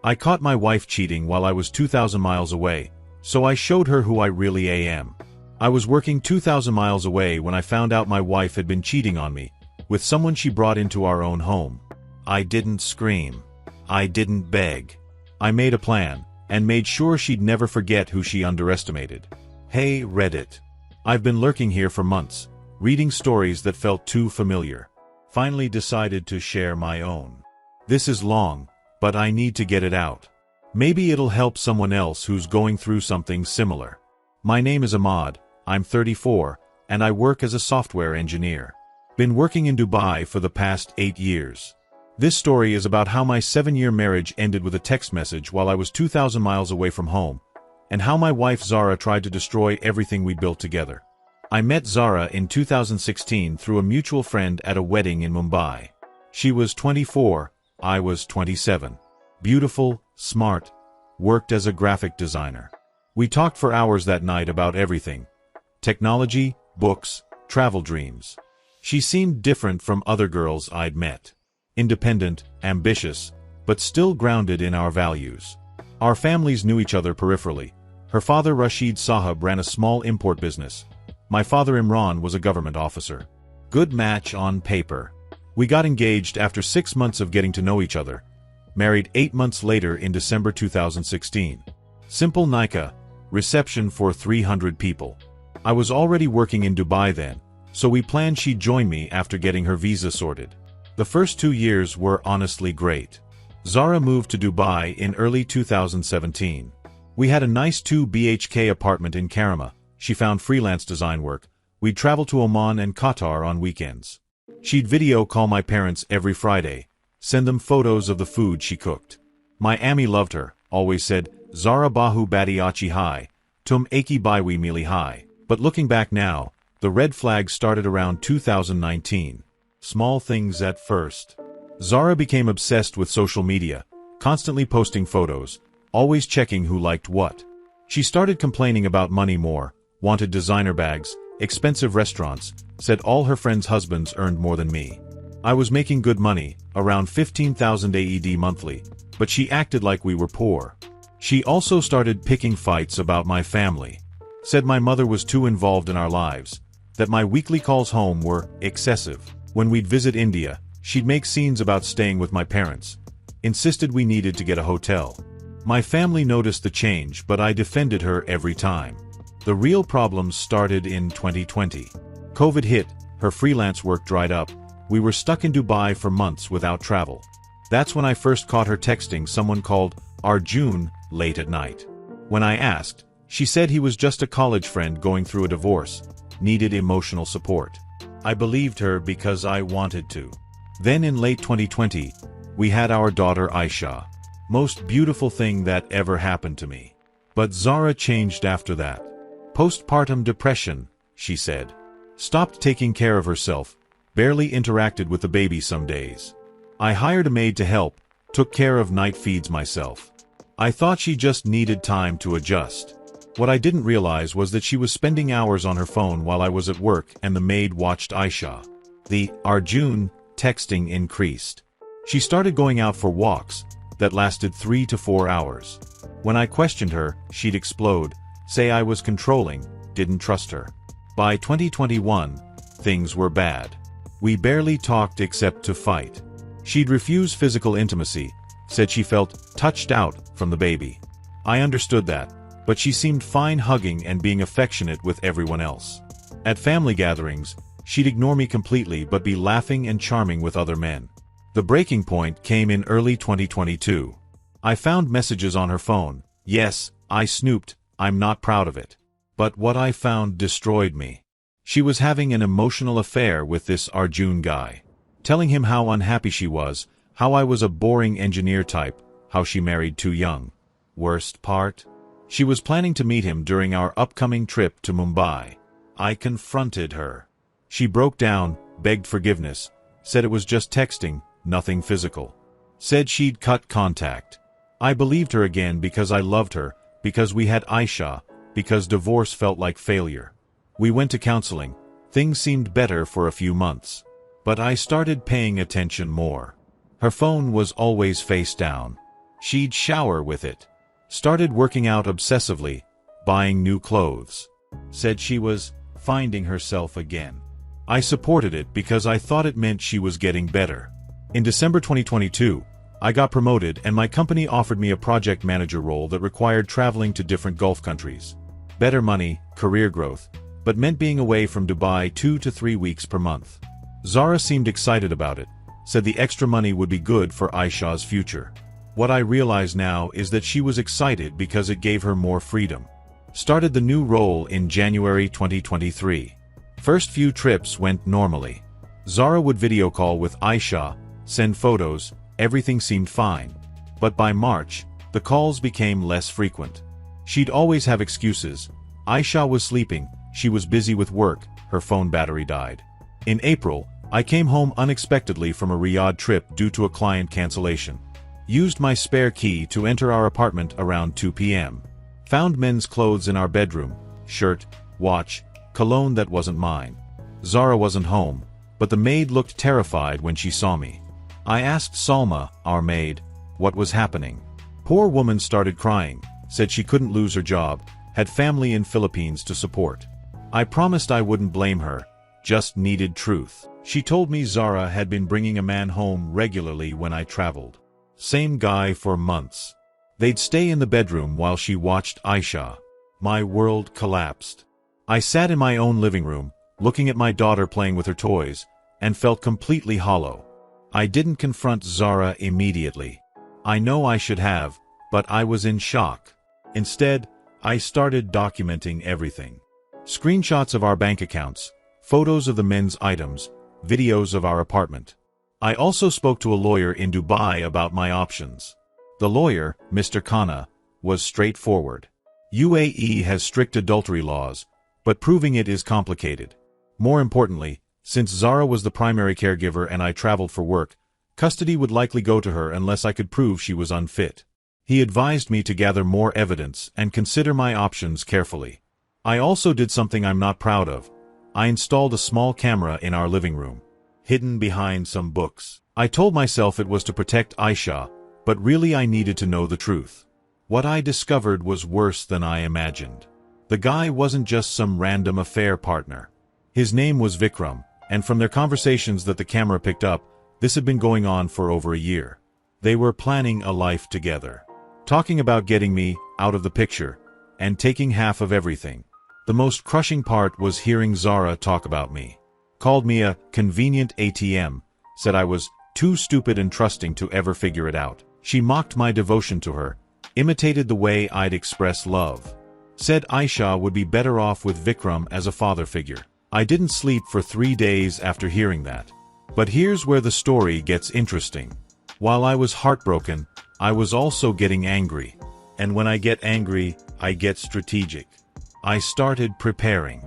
I caught my wife cheating while I was 2,000 miles away, so I showed her who I really am. I was working 2,000 miles away when I found out my wife had been cheating on me, with someone she brought into our own home. I didn't scream. I didn't beg. I made a plan, and made sure she'd never forget who she underestimated. Hey Reddit. I've been lurking here for months, reading stories that felt too familiar. Finally decided to share my own. This is long, but I need to get it out. Maybe it'll help someone else who's going through something similar. My name is Ahmad, I'm 34, and I work as a software engineer. Been working in Dubai for the past 8 years. This story is about how my 7-year marriage ended with a text message while I was 2,000 miles away from home, and how my wife Zara tried to destroy everything we built together. I met Zara in 2016 through a mutual friend at a wedding in Mumbai. She was 24, I was 27. Beautiful, smart, worked as a graphic designer. We talked for hours that night about everything. Technology, books, travel dreams. She seemed different from other girls I'd met. Independent, ambitious, but still grounded in our values. Our families knew each other peripherally. Her father Rashid Sahab ran a small import business. My father Imran was a government officer. Good match on paper. We got engaged after 6 months of getting to know each other. Married 8 months later in December 2016. Simple nikah, reception for 300 people. I was already working in Dubai then, so we planned she'd join me after getting her visa sorted. The first 2 years were honestly great. Zara moved to Dubai in early 2017. We had a nice 2 BHK apartment in Karama. She found freelance design work. We'd travel to Oman and Qatar on weekends. She'd video call my parents every Friday, send them photos of the food she cooked. My Ami loved her, always said, Zara bahu badi achi hai, tum eki baiwi mili hai. But looking back now, the red flag started around 2019. Small things at first. Zara became obsessed with social media, constantly posting photos, always checking who liked what. She started complaining about money more, wanted designer bags, expensive restaurants, said all her friends' husbands earned more than me. I was making good money, around 15,000 AED monthly, but she acted like we were poor. She also started picking fights about my family. Said my mother was too involved in our lives, that my weekly calls home were excessive. When we'd visit India, she'd make scenes about staying with my parents. Insisted we needed to get a hotel. My family noticed the change, but I defended her every time. The real problems started in 2020. COVID hit, her freelance work dried up. We were stuck in Dubai for months without travel. That's when I first caught her texting someone called Arjun late at night. When I asked, she said he was just a college friend going through a divorce, needed emotional support. I believed her because I wanted to. Then in late 2020, we had our daughter Aisha. Most beautiful thing that ever happened to me. But Zara changed after that. Postpartum depression, she said. Stopped taking care of herself, barely interacted with the baby some days. I hired a maid to help, took care of night feeds myself. I thought she just needed time to adjust. What I didn't realize was that she was spending hours on her phone while I was at work and the maid watched Aisha. The Arjun texting increased. She started going out for walks that lasted 3 to 4 hours. When I questioned her, she'd explode, say I was controlling, didn't trust her. By 2021, things were bad. We barely talked except to fight. She'd refuse physical intimacy, said she felt touched out from the baby. I understood that, but she seemed fine hugging and being affectionate with everyone else. At family gatherings, she'd ignore me completely but be laughing and charming with other men. The breaking point came in early 2022. I found messages on her phone. Yes, I snooped, I'm not proud of it. But what I found destroyed me. She was having an emotional affair with this Arjun guy. Telling him how unhappy she was, how I was a boring engineer type, how she married too young. Worst part? She was planning to meet him during our upcoming trip to Mumbai. I confronted her. She broke down, begged forgiveness, said it was just texting, nothing physical. Said she'd cut contact. I believed her again because I loved her, because we had Aisha, because divorce felt like failure. We went to counseling. Things seemed better for a few months. But I started paying attention more. Her phone was always face down. She'd shower with it. Started working out obsessively, buying new clothes. Said she was finding herself again. I supported it because I thought it meant she was getting better. In December 2022, I got promoted and my company offered me a project manager role that required traveling to different Gulf countries. Better money, career growth, but meant being away from Dubai 2 to 3 weeks per month. Zara seemed excited about it, said the extra money would be good for Aisha's future. What I realize now is that she was excited because it gave her more freedom. Started the new role in January 2023. First few trips went normally. Zara would video call with Aisha, send photos, everything seemed fine. But by March, the calls became less frequent. She'd always have excuses. Aisha was sleeping, she was busy with work, her phone battery died. In April, I came home unexpectedly from a Riyadh trip due to a client cancellation. Used my spare key to enter our apartment around 2 p.m. Found men's clothes in our bedroom, shirt, watch, cologne that wasn't mine. Zara wasn't home, but the maid looked terrified when she saw me. I asked Salma, our maid, what was happening. Poor woman started crying, said she couldn't lose her job, had family in Philippines to support. I promised I wouldn't blame her, just needed truth. She told me Zara had been bringing a man home regularly when I traveled. Same guy for months. They'd stay in the bedroom while she watched Aisha. My world collapsed. I sat in my own living room, looking at my daughter playing with her toys, and felt completely hollow. I didn't confront Zara immediately. I know I should have, but I was in shock. Instead, I started documenting everything. Screenshots of our bank accounts, photos of the men's items, videos of our apartment. I also spoke to a lawyer in Dubai about my options. The lawyer, Mr. Khanna, was straightforward. UAE has strict adultery laws, but proving it is complicated. More importantly, since Zara was the primary caregiver and I traveled for work, custody would likely go to her unless I could prove she was unfit. He advised me to gather more evidence and consider my options carefully. I also did something I'm not proud of. I installed a small camera in our living room, hidden behind some books. I told myself it was to protect Aisha, but really I needed to know the truth. What I discovered was worse than I imagined. The guy wasn't just some random affair partner. His name was Vikram, and from their conversations that the camera picked up, this had been going on for over a year. They were planning a life together. Talking about getting me out of the picture, and taking half of everything. The most crushing part was hearing Zara talk about me. Called me a convenient ATM, said I was too stupid and trusting to ever figure it out. She mocked my devotion to her, imitated the way I'd express love. Said Aisha would be better off with Vikram as a father figure. I didn't sleep for 3 days after hearing that. But here's where the story gets interesting. While I was heartbroken, I was also getting angry. And when I get angry, I get strategic. I started preparing.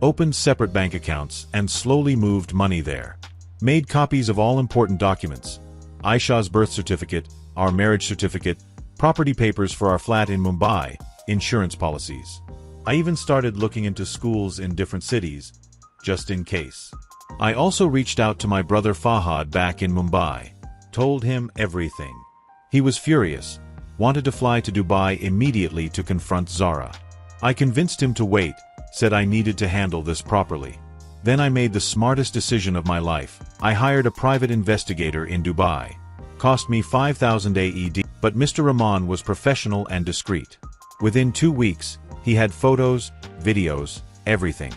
Opened separate bank accounts and slowly moved money there. Made copies of all important documents. Aisha's birth certificate, our marriage certificate, property papers for our flat in Mumbai, insurance policies. I even started looking into schools in different cities, just in case. I also reached out to my brother Fahad back in Mumbai. Told him everything. He was furious, wanted to fly to Dubai immediately to confront Zara. I convinced him to wait, said I needed to handle this properly. Then I made the smartest decision of my life. I hired a private investigator in Dubai. Cost me 5,000 AED, but Mr. Rahman was professional and discreet. Within 2 weeks, he had photos, videos, everything.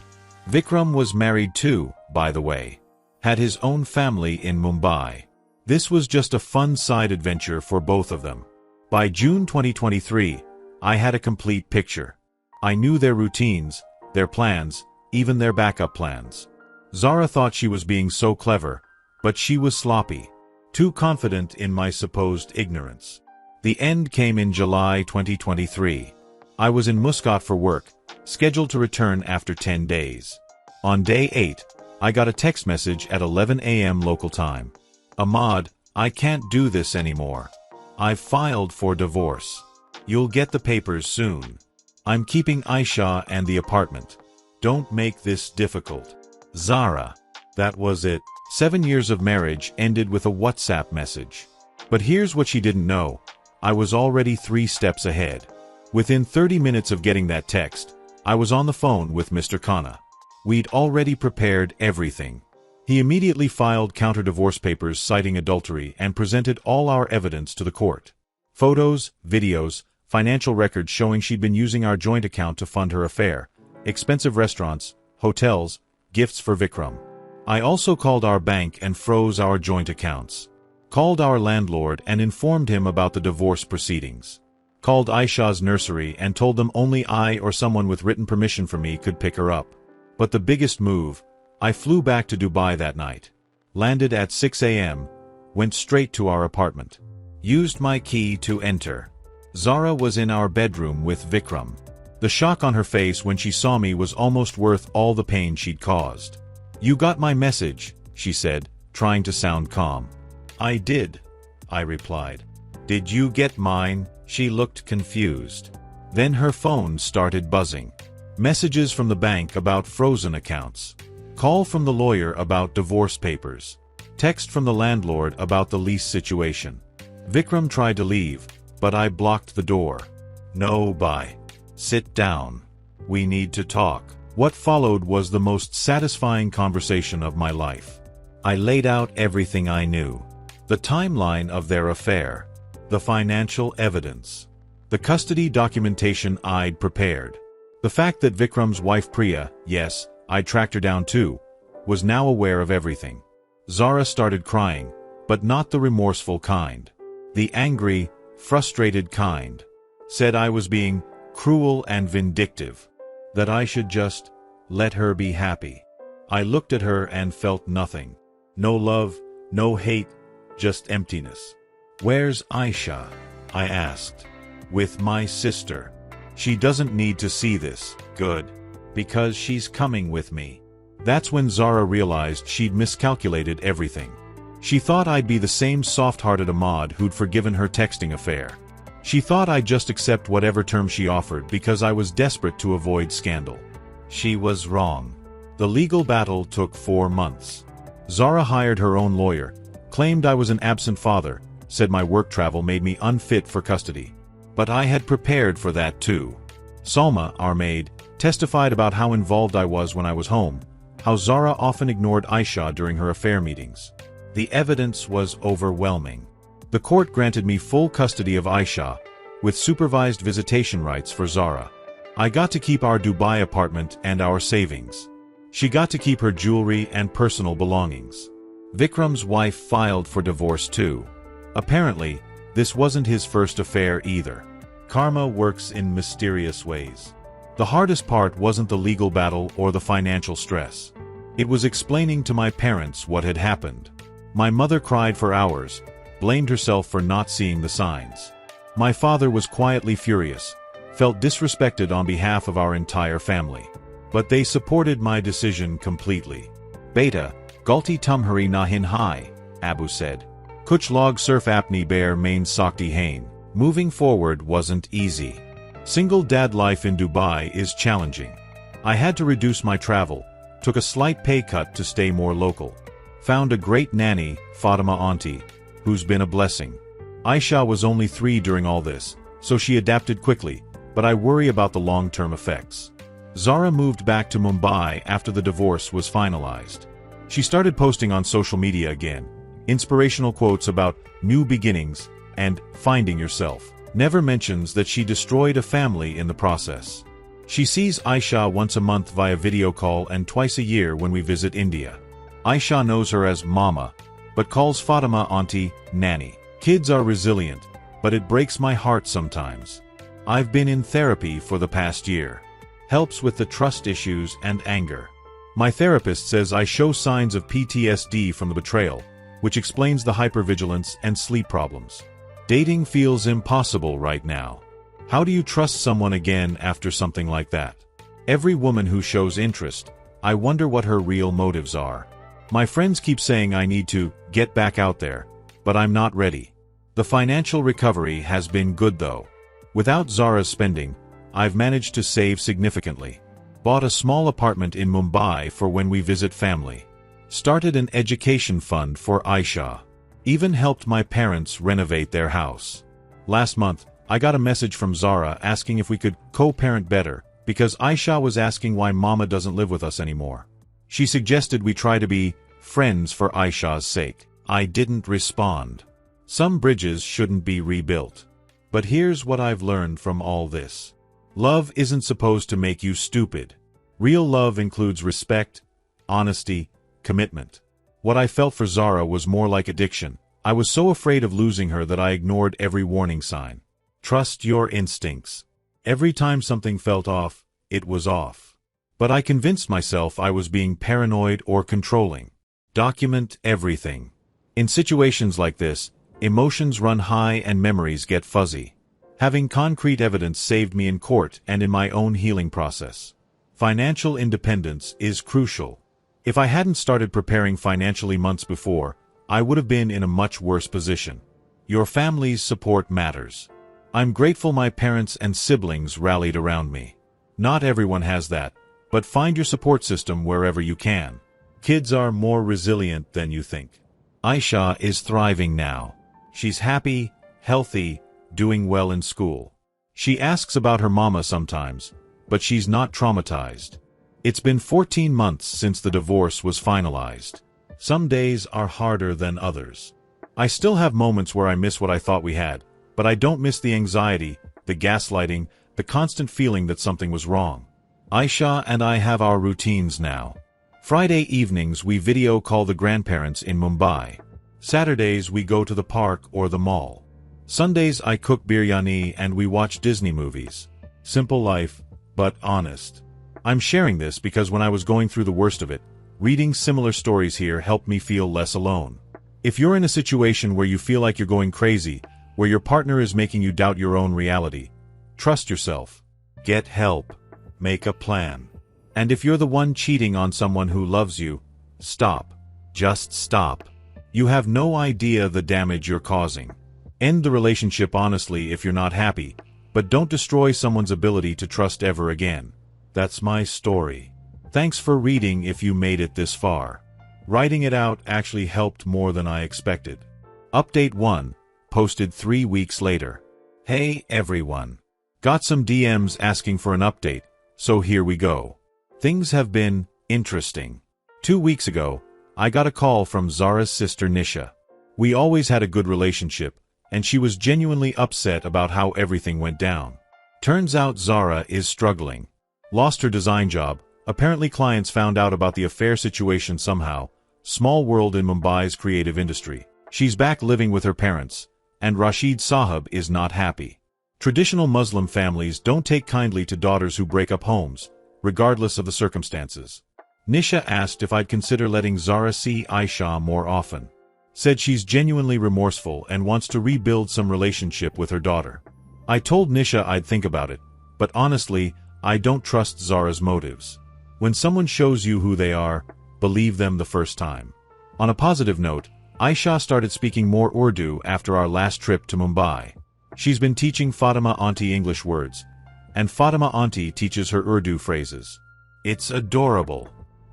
Vikram was married too, by the way. Had his own family in Mumbai. This was just a fun side adventure for both of them. By June 2023, I had a complete picture. I knew their routines, their plans, even their backup plans. Zara thought she was being so clever, but she was sloppy. Too confident in my supposed ignorance. The end came in July 2023. I was in Muscat for work, scheduled to return after 10 days. On day 8, I got a text message at 11 a.m. local time. Ahmad, I can't do this anymore. I've filed for divorce. You'll get the papers soon. I'm keeping Aisha and the apartment. Don't make this difficult. Zara. That was it. 7 years of marriage ended with a WhatsApp message. But here's what she didn't know. I was already 3 steps ahead. Within 30 minutes of getting that text, I was on the phone with Mr. Khanna. We'd already prepared everything. He immediately filed counter-divorce papers citing adultery and presented all our evidence to the court. Photos, videos, financial records showing she'd been using our joint account to fund her affair, expensive restaurants, hotels, gifts for Vikram. I also called our bank and froze our joint accounts. Called our landlord and informed him about the divorce proceedings. Called Aisha's nursery and told them only I or someone with written permission from me could pick her up. But the biggest move, I flew back to Dubai that night. Landed at 6 a.m., went straight to our apartment. Used my key to enter. Zara was in our bedroom with Vikram. The shock on her face when she saw me was almost worth all the pain she'd caused. "You got my message," she said, trying to sound calm. "I did," I replied. "Did you get mine?" She looked confused. Then her phone started buzzing. Messages from the bank about frozen accounts. Call from the lawyer about divorce papers. Text from the landlord about the lease situation. Vikram tried to leave, but I blocked the door. "No, bye. Sit down. We need to talk." What followed was the most satisfying conversation of my life. I laid out everything I knew. The timeline of their affair. The financial evidence. The custody documentation I'd prepared. The fact that Vikram's wife Priya, yes, I tracked her down too, was now aware of everything. Zara started crying, but not the remorseful kind. The angry, frustrated kind. Said I was being cruel and vindictive. That I should just let her be happy. I looked at her and felt nothing. No love, no hate, just emptiness. "Where's Aisha?" I asked. "With my sister. She doesn't need to see this." "Good. Because she's coming with me." That's when Zara realized she'd miscalculated everything. She thought I'd be the same soft-hearted Ahmad who'd forgiven her texting affair. She thought I'd just accept whatever terms she offered because I was desperate to avoid scandal. She was wrong. The legal battle took 4 months. Zara hired her own lawyer, claimed I was an absent father, said my work travel made me unfit for custody. But I had prepared for that too. Salma, our maid, testified about how involved I was when I was home, how Zara often ignored Aisha during her affair meetings. The evidence was overwhelming. The court granted me full custody of Aisha, with supervised visitation rights for Zara. I got to keep our Dubai apartment and our savings. She got to keep her jewelry and personal belongings. Vikram's wife filed for divorce too. Apparently, this wasn't his first affair either. Karma works in mysterious ways. The hardest part wasn't the legal battle or the financial stress. It was explaining to my parents what had happened. My mother cried for hours, blamed herself for not seeing the signs. My father was quietly furious, felt disrespected on behalf of our entire family. But they supported my decision completely. "Beta, galti tumhari nahin hai," Abu said. "Kuch log surf apni bear main sakti hain." Moving forward wasn't easy. Single dad life in Dubai is challenging. I had to reduce my travel, took a slight pay cut to stay more local. Found a great nanny, Fatima auntie, who's been a blessing. Aisha was only 3 during all this, so she adapted quickly, but I worry about the long-term effects. Zara moved back to Mumbai after the divorce was finalized. She started posting on social media again, inspirational quotes about new beginnings and finding yourself. Never mentions that she destroyed a family in the process. She sees Aisha once a month via video call and twice a year when we visit India. Aisha knows her as Mama, but calls Fatima Auntie, Nanny. Kids are resilient, but it breaks my heart sometimes. I've been in therapy for the past year. Helps with the trust issues and anger. My therapist says I show signs of PTSD from the betrayal, which explains the hypervigilance and sleep problems. Dating feels impossible right now. How do you trust someone again after something like that? Every woman who shows interest, I wonder what her real motives are. My friends keep saying I need to get back out there, but I'm not ready. The financial recovery has been good though. Without Zara's spending, I've managed to save significantly. Bought a small apartment in Mumbai for when we visit family. Started an education fund for Aisha. Even helped my parents renovate their house. Last month, I got a message from Zara asking if we could co-parent better, because Aisha was asking why Mama doesn't live with us anymore. She suggested we try to be friends for Aisha's sake. I didn't respond. Some bridges shouldn't be rebuilt. But here's what I've learned from all this. Love isn't supposed to make you stupid. Real love includes respect, honesty, commitment. What I felt for Zara was more like addiction. I was so afraid of losing her that I ignored every warning sign. Trust your instincts. Every time something felt off, it was off. But I convinced myself I was being paranoid or controlling. Document everything. In situations like this, emotions run high and memories get fuzzy. Having concrete evidence saved me in court and in my own healing process. Financial independence is crucial. If I hadn't started preparing financially months before, I would have been in a much worse position. Your family's support matters. I'm grateful my parents and siblings rallied around me. Not everyone has that, but find your support system wherever you can. Kids are more resilient than you think. Aisha is thriving now. She's happy, healthy, doing well in school. She asks about her mama sometimes, but she's not traumatized. It's been 14 months since the divorce was finalized. Some days are harder than others. I still have moments where I miss what I thought we had, but I don't miss the anxiety, the gaslighting, the constant feeling that something was wrong. Aisha and I have our routines now. Friday evenings we video call the grandparents in Mumbai. Saturdays we go to the park or the mall. Sundays I cook biryani and we watch Disney movies. Simple life, but honest. I'm sharing this because when I was going through the worst of it, reading similar stories here helped me feel less alone. If you're in a situation where you feel like you're going crazy, where your partner is making you doubt your own reality, trust yourself. Get help. Make a plan. And if you're the one cheating on someone who loves you, stop. Just stop. You have no idea the damage you're causing. End the relationship honestly if you're not happy, but don't destroy someone's ability to trust ever again. That's my story. Thanks for reading if you made it this far. Writing it out actually helped more than I expected. Update 1, posted 3 weeks later. Hey everyone. Got some DMs asking for an update, so here we go. Things have been interesting. 2 weeks ago, I got a call from Zara's sister Nisha. We always had a good relationship, and she was genuinely upset about how everything went down. Turns out Zara is struggling. Lost her design job. Apparently clients found out about the affair situation somehow. Small world in Mumbai's creative industry. She's back living with her parents, and Rashid Sahab is not happy. Traditional Muslim families don't take kindly to daughters who break up homes, regardless of the circumstances. Nisha asked if I'd consider letting Zara see Aisha more often. Said she's genuinely remorseful and wants to rebuild some relationship with her daughter. I told Nisha I'd think about it, but honestly, I don't trust Zara's motives. When someone shows you who they are, believe them the first time. On a positive note, Aisha started speaking more Urdu after our last trip to Mumbai. She's been teaching Fatima Auntie English words, and Fatima Auntie teaches her Urdu phrases. It's adorable.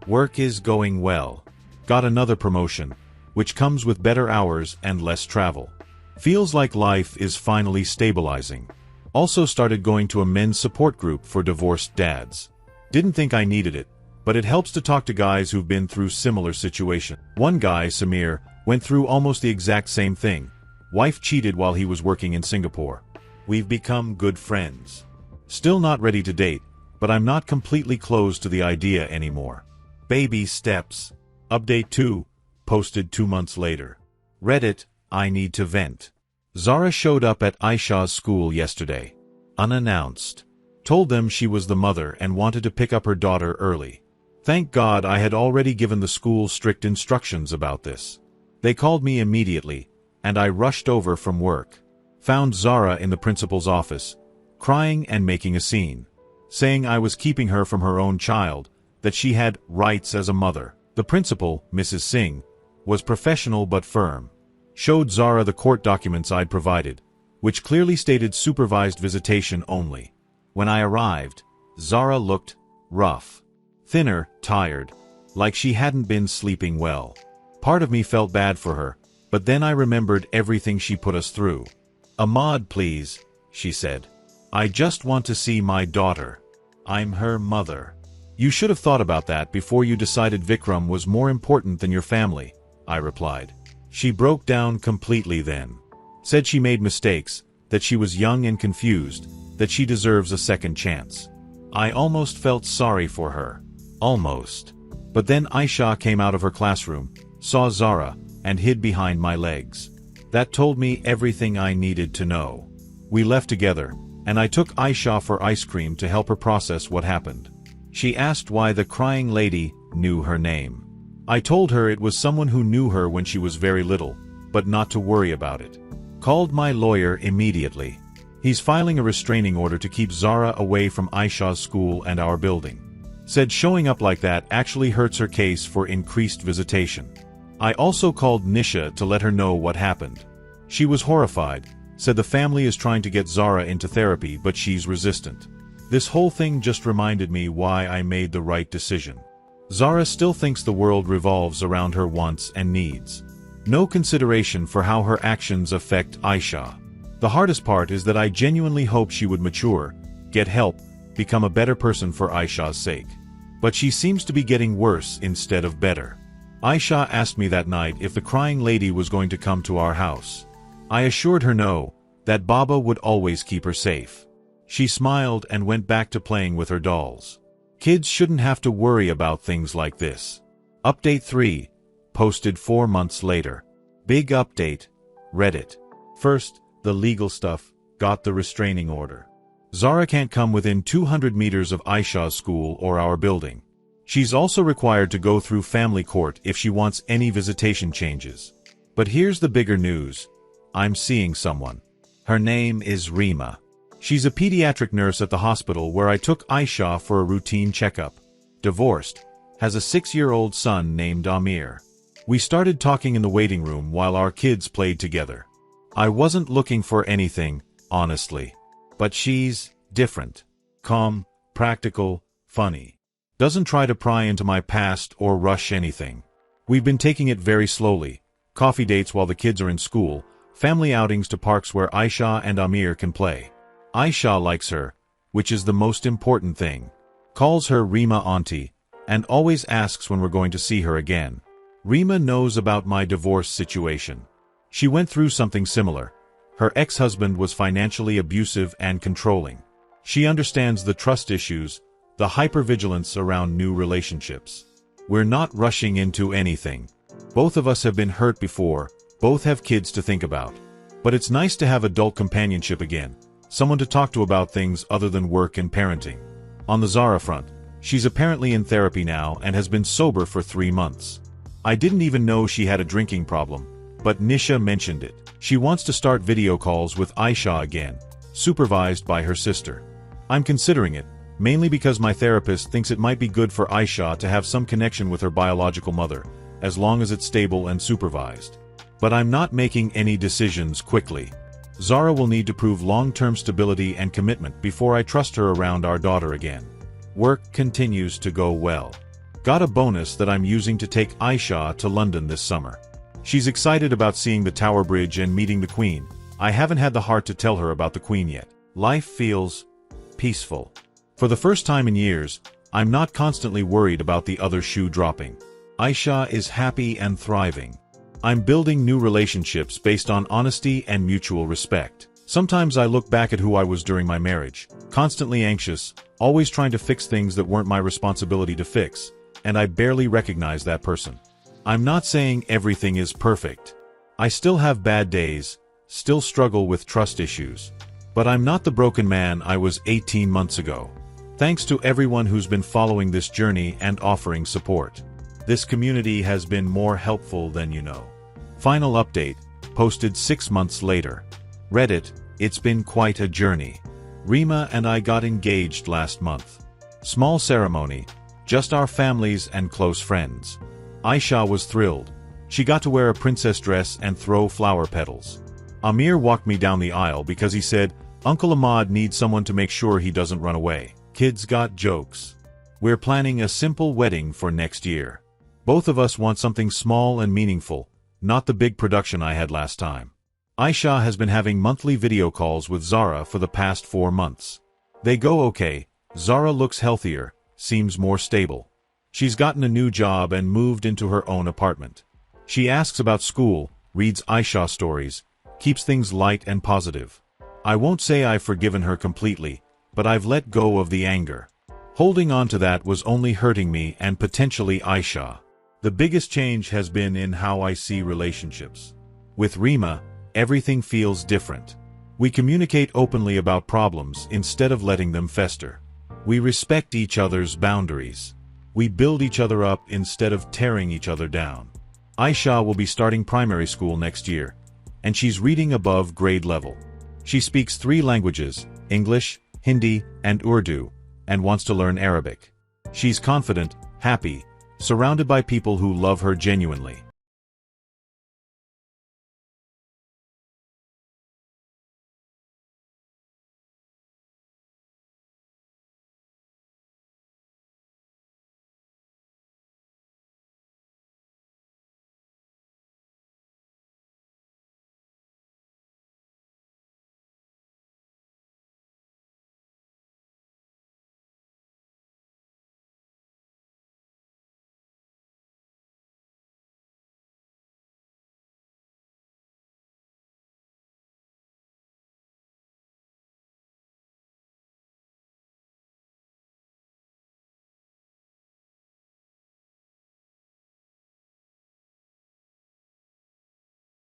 Work is going well. Got another promotion, which comes with better hours and less travel. Feels like life is finally stabilizing. Also started going to a men's support group for divorced dads. Didn't think I needed it, but it helps to talk to guys who've been through similar situations. One guy, Samir, went through almost the exact same thing. Wife cheated while he was working in Singapore. We've become good friends. Still not ready to date, but I'm not completely closed to the idea anymore. Baby steps. Update 2, posted 2 months later. Reddit, I need to vent. Zara showed up at Aisha's school yesterday. Unannounced. Told them she was the mother and wanted to pick up her daughter early. Thank God I had already given the school strict instructions about this. They called me immediately, and I rushed over from work. Found Zara in the principal's office, crying and making a scene. Saying I was keeping her from her own child, that she had rights as a mother. The principal, Mrs. Singh, was professional but firm. Showed Zara the court documents I'd provided, which clearly stated supervised visitation only. When I arrived, Zara looked rough. Thinner, tired, like she hadn't been sleeping well. Part of me felt bad for her, but then I remembered everything she put us through. "A mod, please," she said. "I just want to see my daughter. I'm her mother." "You should have thought about that before you decided Vikram was more important than your family," I replied. She broke down completely then. Said she made mistakes, that she was young and confused, that she deserves a second chance. I almost felt sorry for her. Almost. But then Aisha came out of her classroom, saw Zara, and hid behind my legs. That told me everything I needed to know. We left together, and I took Aisha for ice cream to help her process what happened. She asked why the crying lady knew her name. I told her it was someone who knew her when she was very little, but not to worry about it. Called my lawyer immediately. He's filing a restraining order to keep Zara away from Aisha's school and our building. Said showing up like that actually hurts her case for increased visitation. I also called Nisha to let her know what happened. She was horrified, said the family is trying to get Zara into therapy but she's resistant. This whole thing just reminded me why I made the right decision. Zara still thinks the world revolves around her wants and needs. No consideration for how her actions affect Aisha. The hardest part is that I genuinely hope she would mature, get help, become a better person for Aisha's sake. But she seems to be getting worse instead of better. Aisha asked me that night if the crying lady was going to come to our house. I assured her no, that Baba would always keep her safe. She smiled and went back to playing with her dolls. Kids shouldn't have to worry about things like this. Update 3. Posted 4 months later. Big update. Reddit. First, the legal stuff, got the restraining order. Zara can't come within 200 meters of Aisha's school or our building. She's also required to go through family court if she wants any visitation changes. But here's the bigger news. I'm seeing someone. Her name is Rima. She's a pediatric nurse at the hospital where I took Aisha for a routine checkup. Divorced. Has a 6-year-old son named Amir. We started talking in the waiting room while our kids played together. I wasn't looking for anything, honestly. But she's different. Calm, practical, funny. Doesn't try to pry into my past or rush anything. We've been taking it very slowly. Coffee dates while the kids are in school, family outings to parks where Aisha and Amir can play. Aisha likes her, which is the most important thing. Calls her Rima auntie, and always asks when we're going to see her again. Rima knows about my divorce situation. She went through something similar. Her ex-husband was financially abusive and controlling. She understands the trust issues, the hypervigilance around new relationships. We're not rushing into anything. Both of us have been hurt before, both have kids to think about. But it's nice to have adult companionship again, someone to talk to about things other than work and parenting. On the Zara front, she's apparently in therapy now and has been sober for 3 months. I didn't even know she had a drinking problem, but Nisha mentioned it. She wants to start video calls with Aisha again, supervised by her sister. I'm considering it, mainly because my therapist thinks it might be good for Aisha to have some connection with her biological mother, as long as it's stable and supervised. But I'm not making any decisions quickly. Zara will need to prove long-term stability and commitment before I trust her around our daughter again. Work continues to go well. Got a bonus that I'm using to take Aisha to London this summer. She's excited about seeing the Tower Bridge and meeting the Queen. I haven't had the heart to tell her about the Queen yet. Life feels peaceful. For the first time in years, I'm not constantly worried about the other shoe dropping. Aisha is happy and thriving. I'm building new relationships based on honesty and mutual respect. Sometimes I look back at who I was during my marriage, constantly anxious, always trying to fix things that weren't my responsibility to fix, and I barely recognize that person. I'm not saying everything is perfect. I still have bad days, still struggle with trust issues. But I'm not the broken man I was 18 months ago. Thanks to everyone who's been following this journey and offering support. This community has been more helpful than you know. Final update, posted 6 months later. Reddit, it's been quite a journey. Rima and I got engaged last month. Small ceremony, just our families and close friends. Aisha was thrilled. She got to wear a princess dress and throw flower petals. Amir walked me down the aisle because he said, Uncle Ahmad needs someone to make sure he doesn't run away. Kids got jokes. We're planning a simple wedding for next year. Both of us want something small and meaningful, not the big production I had last time. Aisha has been having monthly video calls with Zara for the past 4 months. They go okay. Zara looks healthier, seems more stable. She's gotten a new job and moved into her own apartment. She asks about school, reads Aisha stories, keeps things light and positive. I won't say I've forgiven her completely, but I've let go of the anger. Holding on to that was only hurting me and potentially Aisha. The biggest change has been in how I see relationships. With Rima, everything feels different. We communicate openly about problems instead of letting them fester. We respect each other's boundaries. We build each other up instead of tearing each other down. Aisha will be starting primary school next year, and she's reading above grade level. She speaks 3 languages, English, Hindi, and Urdu, and wants to learn Arabic. She's confident, happy, surrounded by people who love her genuinely.